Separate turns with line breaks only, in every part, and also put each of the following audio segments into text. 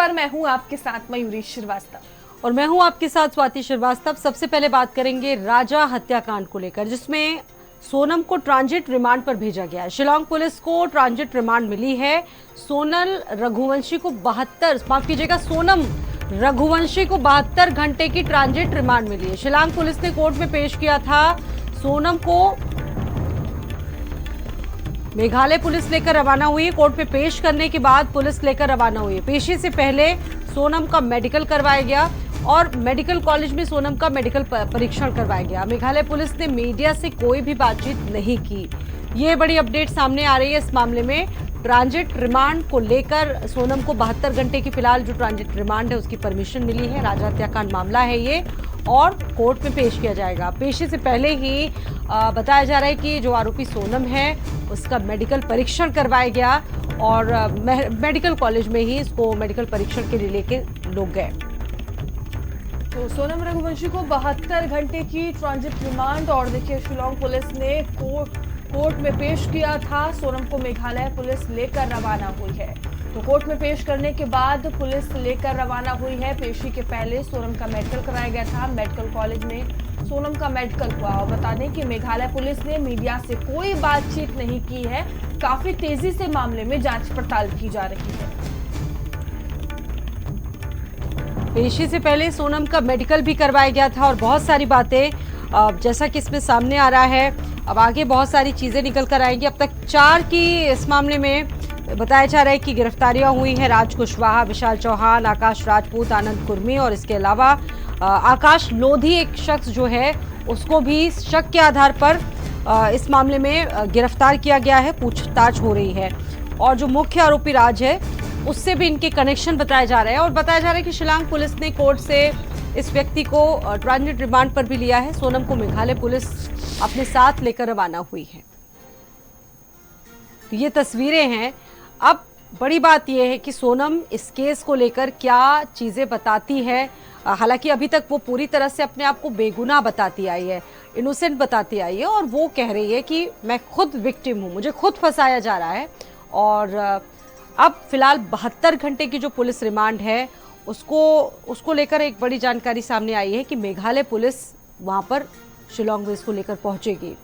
पर मैं हूं आपके साथ मयूरी श्रीवास्तव
और मैं हूं आपके साथ स्वाति श्रीवास्तव। सबसे पहले बात करेंगे राजा हत्याकांड को लेकर, जिसमें सोनम को ट्रांजिट रिमांड पर भेजा गया है। शिलांग पुलिस को ट्रांजिट रिमांड मिली है। सोनम रघुवंशी को 72 घंटे की ट्रांजिट रिमांड मिली है। शिलांग पुलिस ने कोर्ट में पेश किया था। सोनम को मेघालय पुलिस लेकर रवाना हुई है। कोर्ट में पेश करने के बाद पुलिस लेकर रवाना हुई है। पेशी से पहले सोनम का मेडिकल करवाया गया और मेडिकल कॉलेज में सोनम का मेडिकल परीक्षण करवाया गया। मेघालय पुलिस ने मीडिया से कोई भी बातचीत नहीं की। ये बड़ी अपडेट सामने आ रही है इस मामले में। ट्रांजिट रिमांड को लेकर सोनम को 72 घंटे की फिलहाल जो ट्रांजिट रिमांड है उसकी परमिशन मिली है। राजा हत्याकांड मामला है ये और कोर्ट में पेश किया जाएगा। पेशी से पहले ही बताया जा रहा है कि जो आरोपी सोनम है उसका मेडिकल परीक्षण करवाया गया और मेडिकल कॉलेज में ही इसको मेडिकल परीक्षण के लिए लेके लोग गए।
तो सोनम रघुवंशी को 72 घंटे की ट्रांजिट रिमांड और देखिए शिलांग पुलिस ने कोर्ट में पेश किया था। सोनम को मेघालय पुलिस लेकर रवाना हुई है। तो कोर्ट में पेश करने के बाद पुलिस लेकर रवाना हुई है। पेशी के पहले सोनम का मेडिकल कराया गया था। मेडिकल कॉलेज में सोनम का मेडिकल हुआ। और बता दें कि मेघालय पुलिस ने मीडिया से कोई बातचीत नहीं की है। काफी तेजी से मामले में जांच पड़ताल की जा रही है।
पेशी से पहले सोनम का मेडिकल भी करवाया गया था और बहुत सारी बातें जैसा कि इसमें सामने आ रहा है। अब आगे बहुत सारी चीजें निकल कर आएंगी। अब तक 4 की इस मामले में बताया जा रहा है कि गिरफ्तारियां हुई हैं। राज कुशवाहा, विशाल चौहान, आकाश राजपूत, आनंद कुर्मी और इसके अलावा आकाश लोधी एक शख्स जो है उसको भी शक के आधार पर इस मामले में गिरफ्तार किया गया है। पूछताछ हो रही है और जो मुख्य आरोपी राज है उससे भी इनके कनेक्शन बताया जा रहे हैं। और बताया जा रहा है कि शिलांग पुलिस ने कोर्ट से इस व्यक्ति को ट्रांजिट रिमांड पर भी लिया है। सोनम को मेघालय पुलिस अपने साथ लेकर रवाना हुई है। तो ये तस्वीरें हैं। अब बड़ी बात यह है कि सोनम इस केस को लेकर क्या चीजें बताती है। हालांकि अभी तक वो पूरी तरह से अपने आप को बेगुनाह बताती आई है, इनोसेंट बताती आई है और वो कह रही है कि मैं खुद विक्टिम हूं, मुझे खुद फंसाया जा रहा है। और अब फिलहाल 72 घंटे की जो पुलिस रिमांड है उसको लेकर एक बड़ी जानकारी सामने आई है कि मेघालय पुलिस वहां पर शिलांग में इसको लेकर पहुंचेगी।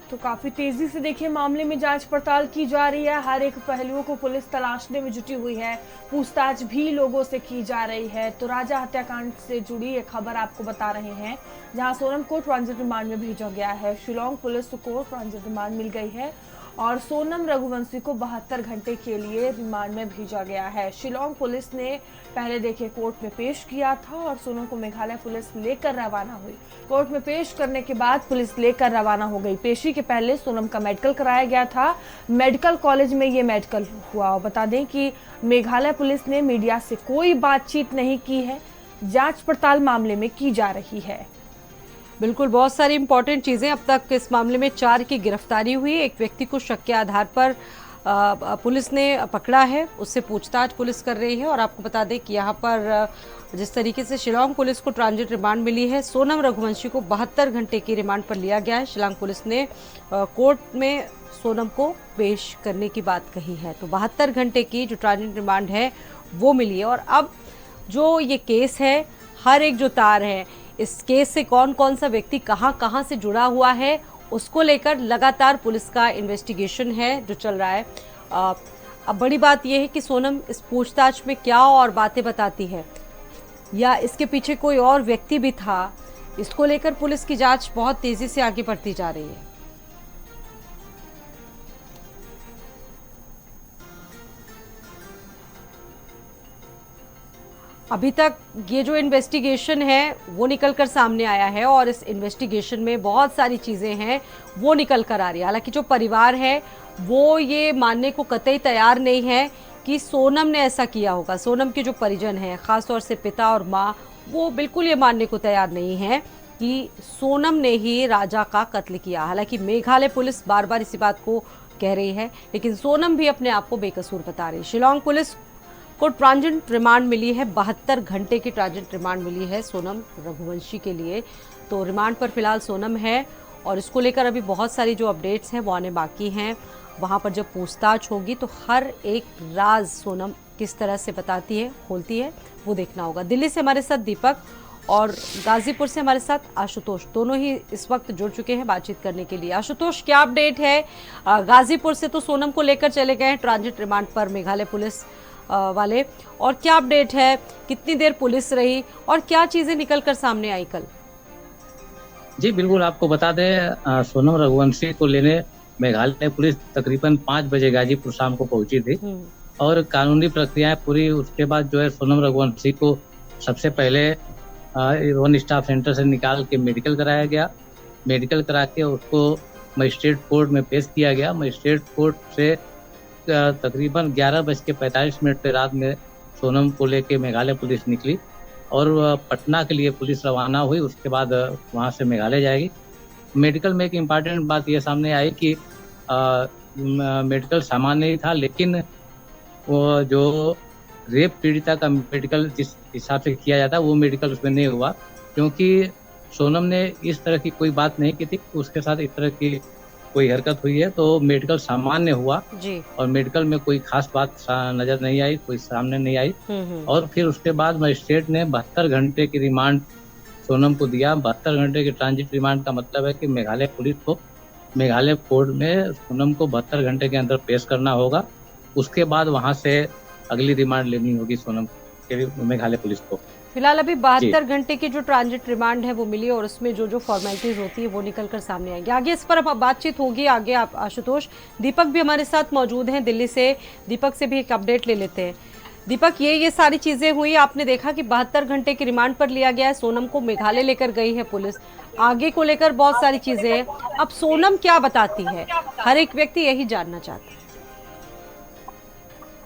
तो काफी तेजी से देखिए मामले में जांच पड़ताल की जा रही है। हर एक पहलुओं को पुलिस तलाशने में जुटी हुई है। पूछताछ भी लोगों से की जा रही है। तो राजा हत्याकांड से जुड़ी एक खबर आपको बता रहे हैं, जहां सोनम को ट्रांजिट रिमांड में भेजा गया है। शिलांग पुलिस को ट्रांजिट रिमांड मिल गई है और सोनम रघुवंशी को 72 घंटे के लिए रिमांड में भेजा गया है। शिलांग पुलिस ने पहले देखिए कोर्ट में पेश किया था और सोनम को मेघालय पुलिस लेकर रवाना हुई। कोर्ट में पेश करने के बाद पुलिस लेकर रवाना हो गई। पेशी के पहले सोनम का मेडिकल कराया गया था। मेडिकल कॉलेज में ये मेडिकल हुआ। और बता दें कि मेघालय पुलिस ने मीडिया से कोई बातचीत नहीं की है। जांच पड़ताल मामले में की जा रही है।
बिल्कुल, बहुत सारी इंपॉर्टेंट चीजें। अब तक इस मामले में 4 की गिरफ्तारी हुई। एक व्यक्ति को शक के आधार पर पुलिस ने पकड़ा है, उससे पूछताछ पुलिस कर रही है। और आपको बता दें कि यहाँ पर जिस तरीके से शिलांग पुलिस को ट्रांजिट रिमांड मिली है, सोनम रघुवंशी को 72 घंटे की रिमांड पर लिया गया है। शिलांग पुलिस ने कोर्ट में सोनम को पेश करने की बात कही है। तो 72 घंटे की जो ट्रांजिट रिमांड है वो मिली है। और अब जो ये केस है, हर एक जो तार है इस केस से, कौन कौन सा व्यक्ति कहां कहां से जुड़ा हुआ है, उसको लेकर लगातार पुलिस का इन्वेस्टिगेशन है जो चल रहा है। अब बड़ी बात यह है कि सोनम इस पूछताछ में क्या और बातें बताती है, या इसके पीछे कोई और व्यक्ति भी था। इसको लेकर पुलिस की जांच बहुत तेजी से आगे बढ़ती जा रही है। अभी तक ये जो इन्वेस्टिगेशन है वो निकल कर सामने आया है और इस इन्वेस्टिगेशन में बहुत सारी चीज़ें हैं वो निकल कर आ रही है। हालांकि जो परिवार है वो ये मानने को कतई तैयार नहीं है कि सोनम ने ऐसा किया होगा। सोनम के जो परिजन हैं, ख़ासतौर से पिता और माँ, वो बिल्कुल ये मानने को तैयार नहीं है कि सोनम ने ही राजा का कत्ल किया। हालांकि मेघालय पुलिस बार बार इसी बात को कह रही है, लेकिन सोनम भी अपने आप को बेकसूर बता रही है। शिलांग पुलिस को ट्रांजिट रिमांड मिली है, 72 घंटे की ट्रांजिट रिमांड मिली है सोनम रघुवंशी के लिए। तो रिमांड पर फिलहाल सोनम है और इसको लेकर अभी बहुत सारी जो अपडेट्स हैं वो आने बाकी हैं। वहाँ पर जब पूछताछ होगी तो हर एक राज सोनम किस तरह से बताती है, खोलती है, वो देखना होगा। दिल्ली से हमारे साथ दीपक और गाजीपुर से हमारे साथ आशुतोष, दोनों ही इस वक्त जुड़ चुके हैं बातचीत करने के लिए। आशुतोष, क्या अपडेट है? गाजीपुर से तो सोनम को लेकर चले गए हैं ट्रांजिट रिमांड पर मेघालय पुलिस वाले, और क्या अपडेट है? कितनी देर पुलिस रही और क्या चीजें निकलकर सामने आई कल?
जी बिल्कुल, आपको बता दें, सोनम रघुवंशी को लेने मेघालय पुलिस तकरीबन 5 बजे गाजीपुर शाम को पहुंची थी और कानूनी प्रक्रियाएं पूरी। उसके बाद जो है सोनम रघुवंशी को सबसे पहले वन स्टाफ सेंटर से निकाल के मेडिकल कराया गया। मेडिकल करा के उसको मजिस्ट्रेट कोर्ट में पेश किया गया। मजिस्ट्रेट कोर्ट से तकरीबन 11:45 पे रात में सोनम को लेके मेघालय पुलिस निकली और पटना के लिए पुलिस रवाना हुई। उसके बाद वहाँ से मेघालय जाएगी। मेडिकल में एक इम्पॉर्टेंट बात ये सामने आई कि मेडिकल सामान्य ही था, लेकिन वो जो रेप पीड़िता का मेडिकल जिस हिसाब से किया जाता है वो मेडिकल उसमें नहीं हुआ, क्योंकि सोनम ने इस तरह की कोई बात नहीं की थी, उसके साथ इस तरह की कोई हरकत हुई है, तो मेडिकल सामान्य हुआ
जी।
और मेडिकल में कोई खास बात नजर नहीं आई, कोई सामने नहीं आई। और फिर उसके बाद मजिस्ट्रेट ने 72 घंटे की रिमांड सोनम को दिया। 72 घंटे के ट्रांजिट रिमांड का मतलब है कि मेघालय पुलिस को मेघालय कोर्ट में सोनम को 72 घंटे के अंदर पेश करना होगा। उसके बाद वहां से अगली रिमांड लेनी होगी सोनम के मेघालय पुलिस को।
फिलहाल अभी 72 घंटे की जो ट्रांजिट रिमांड है वो मिली और उसमें जो जो फॉर्मेलिटीज होती है वो निकल कर सामने आएगी। आगे इस पर अब बातचीत होगी। आगे आप आशुतोष, दीपक भी हमारे साथ मौजूद हैं दिल्ली से। दीपक से भी एक अपडेट ले लेते हैं। दीपक, ये सारी चीजें हुई, आपने देखा कि 72 घंटे की रिमांड पर लिया गया है, सोनम को मेघालय लेकर गई है पुलिस, आगे को लेकर बहुत सारी चीजें हैं। अब सोनम क्या बताती है, हर एक व्यक्ति यही जानना चाहता है।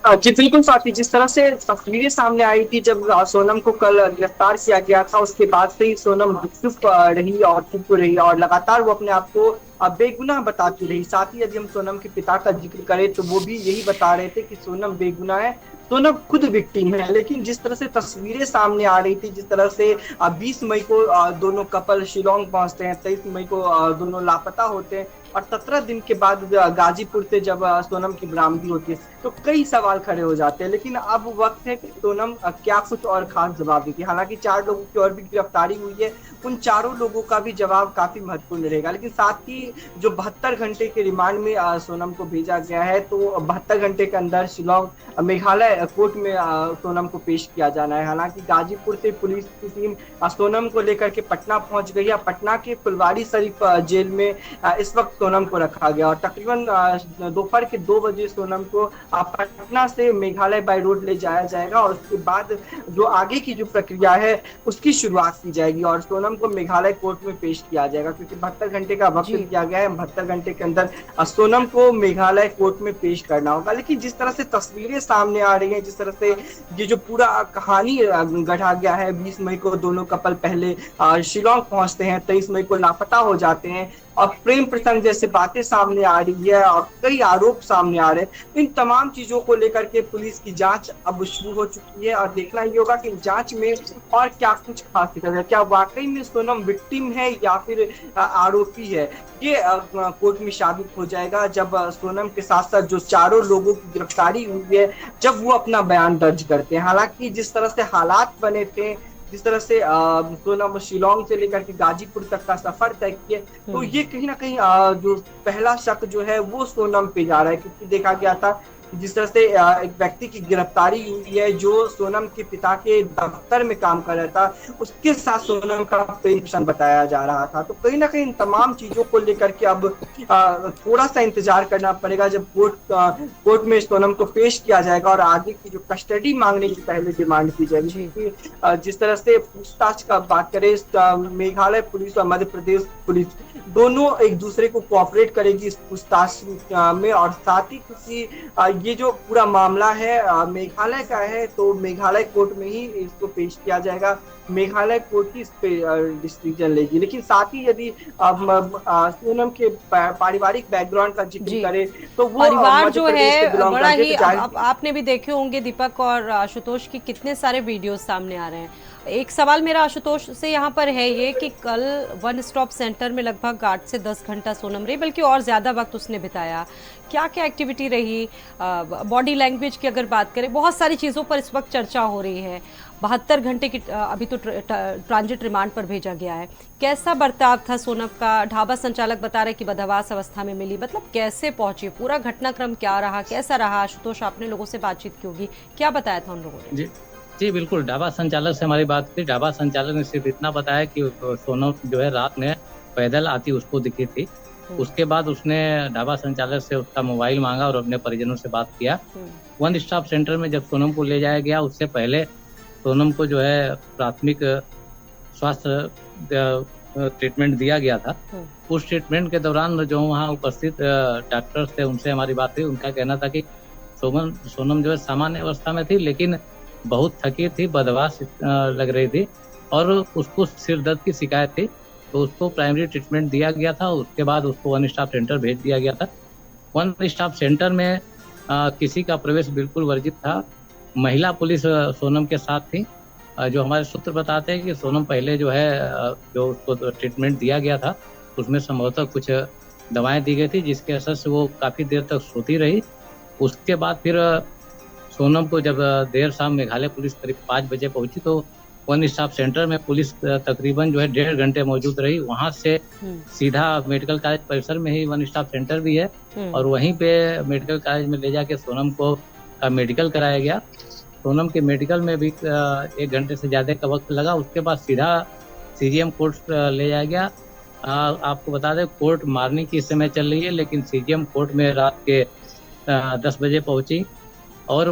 जी बिल्कुल साथी, जिस तरह से तस्वीरें सामने आई थी जब सोनम को कल गिरफ्तार किया गया था, उसके बाद से ही सोनम चुप रही और चुप रही और लगातार वो अपने आप को बेगुनाह बताती रही। साथ ही यदि हम सोनम के पिता का जिक्र करें तो वो भी यही बता रहे थे कि सोनम बेगुनाह है, सोनम खुद विक्टिम है। लेकिन जिस तरह से तस्वीरें सामने आ रही थी, जिस तरह से 20 मई को दोनों कपल शिलोंग पहुंचते हैं, 23 मई को दोनों लापता होते हैं और 17 दिन के बाद गाजीपुर से जब सोनम की बरामदगी होती है तो कई सवाल खड़े हो जाते हैं। लेकिन अब वक्त है कि सोनम क्या कुछ और खास जवाब देती है। हालांकि 4 लोगों की और भी गिरफ्तारी हुई है, उन चारों लोगों का भी जवाब काफी महत्वपूर्ण रहेगा। लेकिन साथ ही जो 72 घंटे के रिमांड में सोनम को भेजा गया है, तो 72 घंटे के अंदर शिलोंग मेघालय कोर्ट में सोनम को पेश किया जाना है। हालांकि गाजीपुर से पुलिस की टीम सोनम को लेकर के पटना पहुंच गई है। पटना के फुलवारी शरीफ जेल में इस वक्त सोनम को रखा गया और तकरीबन दोपहर के 2 बजे सोनम को पटना से मेघालय बाय रोड ले जाया जाएगा और उसके बाद जो आगे की जो प्रक्रिया है उसकी शुरुआत की जाएगी और सोनम को मेघालय कोर्ट में पेश किया जाएगा, क्योंकि 72 घंटे का वक्त दिया गया है। 72 घंटे के अंदर सोनम को मेघालय कोर्ट में पेश करना होगा। लेकिन जिस तरह से तस्वीरें सामने आ रही हैं, जिस तरह से ये जो पूरा कहानी गढ़ा गया है, 20 मई को दोनों कपल पहले शिलोंग पहुंचते हैं, 23 मई को लापता हो जाते हैं और प्रेम प्रसंग जैसे बातें सामने आ रही है और कई आरोप सामने आ रहे हैं। इन तमाम चीजों को लेकर के पुलिस की जांच अब शुरू हो चुकी है और देखना ही होगा कि जांच में और क्या कुछ खास निकल है। क्या वाकई में सोनम विक्टिम है या फिर आरोपी है, ये कोर्ट में साबित हो जाएगा जब सोनम के साथ साथ जो चारों लोगों की गिरफ्तारी हुई है जब वो अपना बयान दर्ज करते हैं। हालांकि जिस तरह से हालात बने थे, जिस तरह से सोनम शिलोंग से लेकर के गाजीपुर तक का सफर तय किया, तो ये कहीं ना कहीं जो पहला शक जो है वो सोनम पे जा रहा है, क्योंकि देखा गया था जिस तरह से एक व्यक्ति की गिरफ्तारी हुई है जो सोनम के पिता के दफ्तर में काम कर रहा था, उसके साथ सोनम का प्रेम प्रसंग बताया जा रहा था। तो कहीं ना कहीं इन तमाम चीजों को लेकर के अब थोड़ा सा इंतजार करना पड़ेगा जब कोर्ट में सोनम को पेश किया जाएगा और आगे की जो कस्टडी मांगने की पहले डिमांड की जाएगी। जिस तरह से पूछताछ का बात करें, मेघालय पुलिस और मध्य प्रदेश पुलिस दोनों एक दूसरे को कोऑपरेट करेगी इस पूछताछ में और साथ ही क्योंकि ये जो पूरा मामला है मेघालय का है, तो मेघालय कोर्ट में ही इसको पेश किया जाएगा, मेघालय कोर्ट ही इस पे डिसीजन लेगी। लेकिन साथ ही यदि सोनम के पारिवारिक बैकग्राउंड का जिक्र करें तो वो
परिवार जो है बड़ा ही आपने भी देखे होंगे दीपक और आशुतोष की कितने सारे वीडियोस सामने आ रहे हैं। एक सवाल मेरा आशुतोष से यहाँ पर है ये कि कल वन स्टॉप सेंटर में लगभग 8 से 10 घंटा सोनम रही, बल्कि और ज़्यादा वक्त उसने बिताया। क्या क्या एक्टिविटी रही, बॉडी लैंग्वेज की अगर बात करें, बहुत सारी चीज़ों पर इस वक्त चर्चा हो रही है। 72 घंटे की अभी तो ट्रांजिट रिमांड पर भेजा गया है। कैसा बर्ताव था सोनम का? ढाबा संचालक बता रहे कि बदहवास अवस्था में मिली, मतलब कैसे पहुंची, पूरा घटनाक्रम क्या रहा, कैसा रहा? आशुतोष, आपने लोगों से बातचीत की होगी, क्या बताया था उन लोगों ने?
जी बिल्कुल, ढाबा संचालक से हमारी बात हुई। ढाबा संचालक ने सिर्फ इतना बताया कि सोनम जो है रात में पैदल आती उसको दिखी थी। उसके बाद उसने ढाबा संचालक से उसका मोबाइल मांगा और अपने परिजनों से बात किया। वन स्टॉप सेंटर में जब सोनम को ले जाया गया, उससे पहले सोनम को जो है प्राथमिक स्वास्थ्य ट्रीटमेंट दिया गया था। उस ट्रीटमेंट के दौरान जो वहाँ उपस्थित डॉक्टर्स थे उनसे हमारी बात हुई। उनका कहना था कि सोनम जो है सामान्य अवस्था में थी, लेकिन बहुत थकी थी, बदहवास लग रही थी और उसको सिर दर्द की शिकायत थी, तो उसको प्राइमरी ट्रीटमेंट दिया गया था। उसके बाद उसको वन स्टॉप सेंटर भेज दिया गया था। वन स्टॉप सेंटर में किसी का प्रवेश बिल्कुल वर्जित था। महिला पुलिस सोनम के साथ थी। जो हमारे सूत्र बताते हैं कि सोनम पहले जो है जो उसको ट्रीटमेंट दिया गया था उसमें संभवतः कुछ दवाएं दी गई थी, जिसके असर से वो काफ़ी देर तक सोती रही। उसके बाद फिर सोनम को जब देर शाम मेघालय पुलिस करीब 5 बजे पहुंची, तो वन स्टॉप सेंटर में पुलिस तकरीबन जो है 1.5 घंटे मौजूद रही। वहां से सीधा मेडिकल कॉलेज परिसर में ही वन स्टॉप सेंटर भी है और वहीं पे मेडिकल कॉलेज में ले जाके सोनम को मेडिकल कराया गया। सोनम के मेडिकल में भी 1 घंटे से ज़्यादा का वक्त लगा। उसके बाद सीधा सीजीएम कोर्ट ले जाया गया। आपको बता दें, कोर्ट मॉर्निंग की इस समय चल रही है, लेकिन सीजीएम कोर्ट में रात के 10 बजे पहुंची और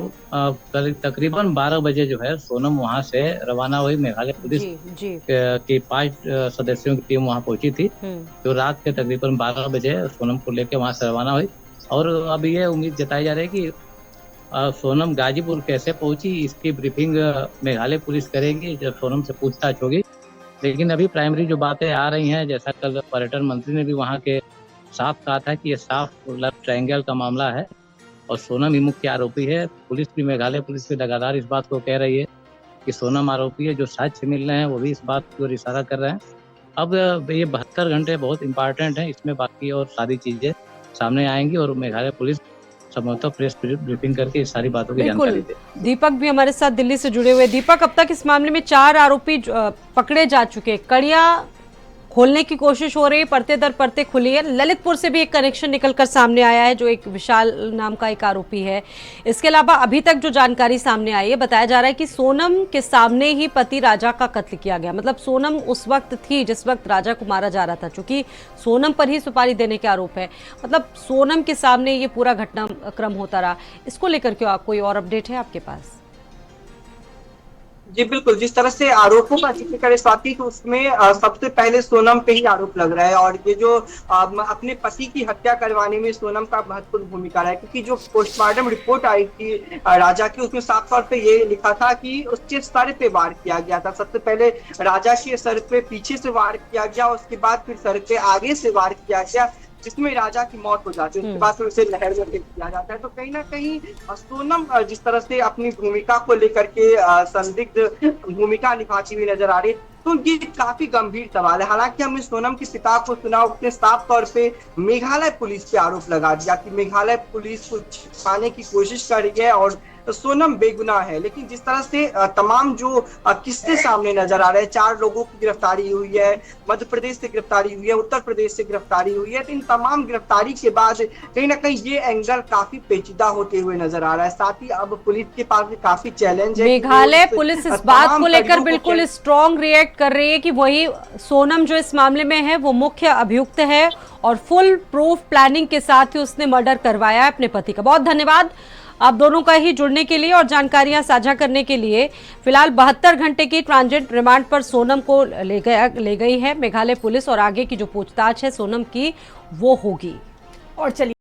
तकरीबन 12 बजे जो है सोनम वहां से रवाना हुई। मेघालय पुलिस की 5 सदस्यों की टीम वहां पहुंची थी, जो रात के तकरीबन 12 बजे सोनम को लेकर वहां से रवाना हुई। और अभी ये उम्मीद जताई जा रही है कि सोनम गाजीपुर कैसे पहुंची, इसकी ब्रीफिंग मेघालय पुलिस करेगी जब सोनम से पूछताछ होगी। लेकिन अभी प्राइमरी जो बातें आ रही हैं, जैसा कल पर्यटन मंत्री ने भी वहाँ के साफ कहा था कि ये साफ लव ट्रायंगल का मामला है और सोनम ही मुख्य आरोपी है। पुलिस भी, मेघालय पुलिस भी लगातार इस बात को कह रही है कि सोनम आरोपी है। जो साक्ष्य मिल रहे हैं वो भी इस बात की ओर इशारा कर रहे हैं। अब ये 72 घंटे बहुत इंपॉर्टेंट हैं, इसमें बाकी और सारी चीजें सामने आएंगी और मेघालय पुलिस संभवतः प्रेस ब्रीफिंग करके इस सारी बातों की जानकारी दे।
दीपक भी हमारे साथ दिल्ली से जुड़े हुए। दीपक, अब तक इस मामले में 4 आरोपी पकड़े जा चुके, कड़ियां खोलने की कोशिश हो रही है, परते दर परते खुली है। ललितपुर से भी एक कनेक्शन निकलकर सामने आया है, जो एक विशाल नाम का एक आरोपी है। इसके अलावा अभी तक जो जानकारी सामने आई है, बताया जा रहा है कि सोनम के सामने ही पति राजा का कत्ल किया गया। मतलब सोनम उस वक्त थी जिस वक्त राजा को मारा जा रहा था, चूंकि सोनम पर ही सुपारी देने के आरोप है। मतलब सोनम के सामने ये पूरा घटनाक्रम होता रहा। इसको लेकर क्यों कोई और अपडेट है आपके पास?
जी बिल्कुल, जिस तरह से आरोपों का जिक्र करें स्वाति, तो उसमें सबसे पहले सोनम पे ही आरोप लग रहा है और ये जो अपने पति की हत्या करवाने में सोनम का महत्वपूर्ण भूमिका रहा है, क्योंकि जो पोस्टमार्टम रिपोर्ट आई थी राजा की, उसमें साफ तौर पे ये लिखा था कि उसके सर पे वार किया गया था। सबसे पहले राजा के सर पे पीछे से वार किया गया, उसके बाद फिर सर पे आगे से वार किया गया, जिसमें राजा की मौत हो जाती है। उसके बाद फिर उसे नहर में फेंक दिया जाता है। तो कहीं ना कहीं सोनम जिस तरह से अपनी भूमिका को लेकर के संदिग्ध भूमिका निभाती हुई नजर आ रही है, तो ये काफी गंभीर सवाल है। हालांकि हमने सोनम के पिता को सुना, उसने साफ तौर पे मेघालय पुलिस पे आरोप लगा दिया कि मेघालय पुलिस को छिपाने की कोशिश कर रही है और सोनम बेगुनाह है। लेकिन जिस तरह से तमाम जो किस्से सामने नजर आ रहे हैं, 4 लोगों की गिरफ्तारी हुई है, मध्य प्रदेश से गिरफ्तारी हुई है, उत्तर प्रदेश से गिरफ्तारी हुई है, तो इन तमाम गिरफ्तारी के बाद कहीं ना कहीं ये एंगल काफी पेचीदा होते हुए नजर आ रहा है। साथ ही अब पुलिस के पास भी काफी चैलेंज है।
मेघालय पुलिस इस बात को लेकर बिल्कुल स्ट्रॉन्ग रिएक्ट कर रही है कि वही सोनम जो इस मामले में है वो मुख्य अभियुक्त है और फुल प्रूफ प्लानिंग के साथ ही उसने मर्डर करवाया है अपने पति का। बहुत धन्यवाद आप दोनों का ही जुड़ने के लिए और जानकारियां साझा करने के लिए। फिलहाल 72 घंटे की ट्रांजिट रिमांड पर सोनम को ले गई है मेघालय पुलिस और आगे की जो पूछताछ है सोनम की वो होगी।
और चलिए